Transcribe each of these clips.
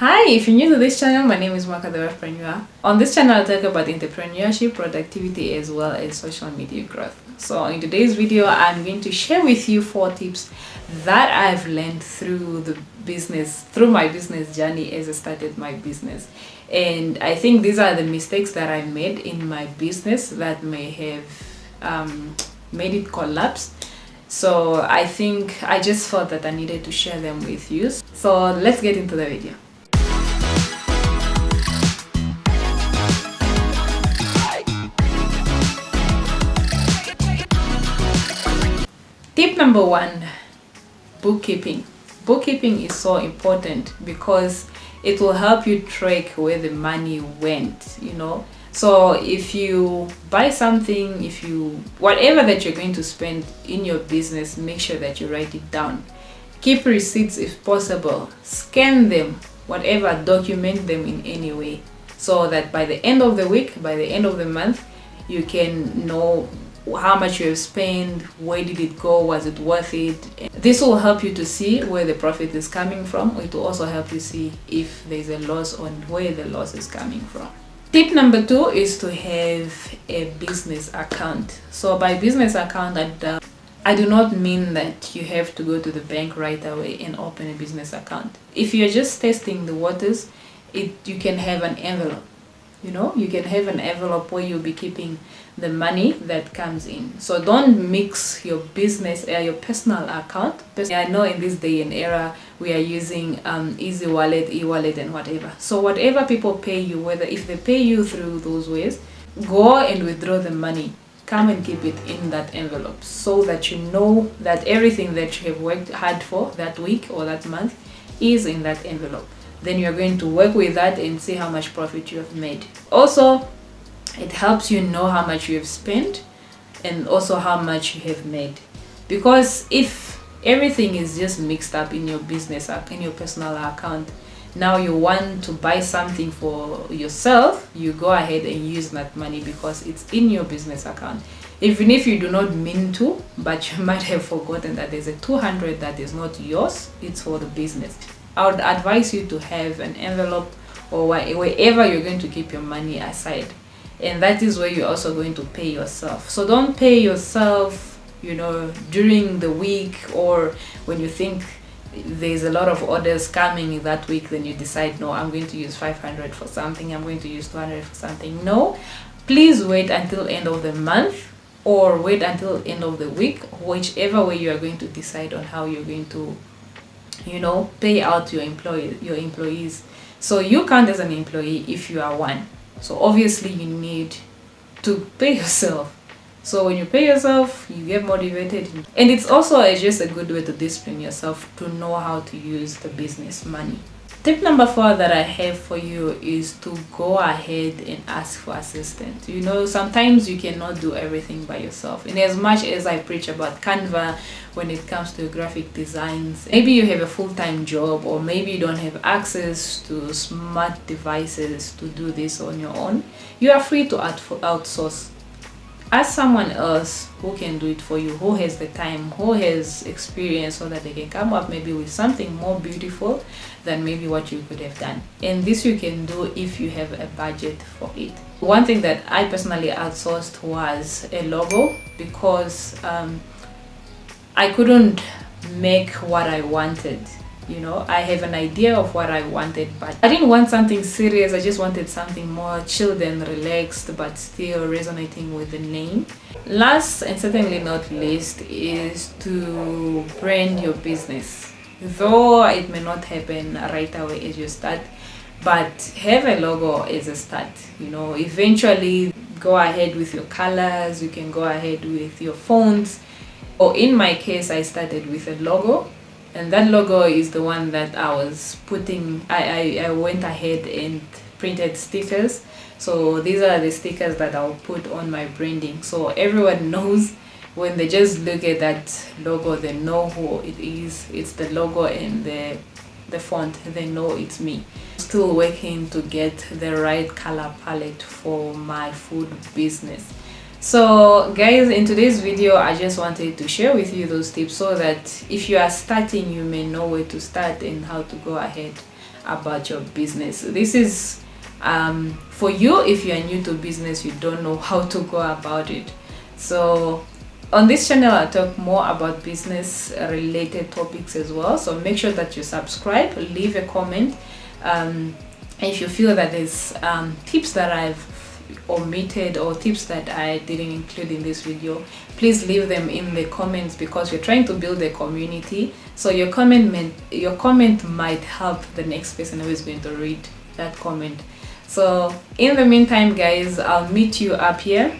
Hi, if you're new to this channel, my name is Mwaka the Wifeprenuer. On this channel, I'll talk about entrepreneurship, productivity, as well as social media growth. So in today's video, I'm going to share with you 4 tips that I've learned through my business journey as I started my business. And I think these are the mistakes that I made in my business that may have made it collapse. So I think I just thought that I needed to share them with you. So let's get into the video. Tip number 1, bookkeeping. Bookkeeping is so important because it will help you track where the money went, So if you buy something, whatever that you're going to spend in your business, make sure that you write it down. Keep receipts if possible. Scan them, whatever, document them in any way, so that by the end of the week, by the end of the month, you can know how much you have spent, where did it go, was it worth it. This will help you to see where the profit is coming from. It will also help you see if there's a loss on where the loss is coming from. Tip number 2 is to have a business account. So by business account, I do not mean that you have to go to the bank right away and open a business account. If you're just testing the waters, you can have an envelope. You can have an envelope where you'll be keeping the money that comes in. So don't mix your business your personal account. I know in this day and era we are using easy wallet, e-wallet, and whatever. So whatever people pay you, whether if they pay you through those ways, go and withdraw the money. Come and keep it in that envelope so that you know that everything that you have worked hard for that week or that month is in that envelope. Then you're going to work with that and see how much profit you have made. Also, it helps you know how much you have spent and also how much you have made. Because if everything is just mixed up in your business, in your personal account, now you want to buy something for yourself, you go ahead and use that money because it's in your business account. Even if you do not mean to, but you might have forgotten that there's a 200 that is not yours, it's for the business. I would advise you to have an envelope or wherever you're going to keep your money aside, and that is where you're also going to pay yourself. So don't pay yourself during the week, or when you think there's a lot of orders coming that week, then you decide, no, I'm going to use 500 for something, I'm going to use 200 for something. No, please wait until end of the month or wait until end of the week, whichever way you are going to decide on how you're going to pay out your employees. So you count as an employee if you are one. So obviously you need to pay yourself. So when you pay yourself, you get motivated, and it's also just a good way to discipline yourself to know how to use the business money. Tip number 4 that I have for you is to go ahead and ask for assistance. Sometimes you cannot do everything by yourself. And as much as I preach about Canva when it comes to graphic designs, maybe you have a full-time job, or maybe you don't have access to smart devices to do this on your own, you are free to outsource. Ask someone else who can do it for you, who has the time, who has experience, so that they can come up maybe with something more beautiful than maybe what you could have done. And this you can do if you have a budget for it. One thing that I personally outsourced was a logo, because I couldn't make what I wanted. I have an idea of what I wanted, but I didn't want something serious. I just wanted something more chilled and relaxed, but still resonating with the name. Last and certainly not least is to brand your business. Though it may not happen right away as you start, but have a logo as a start. Eventually go ahead with your colors, you can go ahead with your fonts. Or in my case, I started with a logo. And that logo is the one that I was putting. I went ahead and printed stickers. So these are the stickers that I'll put on my branding. So everyone knows when they just look at that logo, they know who it is. It's the logo and the font. They know it's me. Still working to get the right color palette for my food business. So guys, in today's video I just wanted to share with you those tips so that if you are starting, you may know where to start and how to go ahead about your business. This is for you if you are new to business, you don't know how to go about it. So on this channel, I'll talk more about business related topics as well. So make sure that you subscribe, leave a comment. If you feel that there's tips that I've omitted or tips that I didn't include in this video, please leave them in the comments, because we're trying to build a community. So your comment might help the next person who is going to read that comment. So in the meantime, guys, I'll meet you up here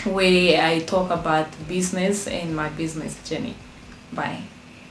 where I talk about business and my business journey. Bye.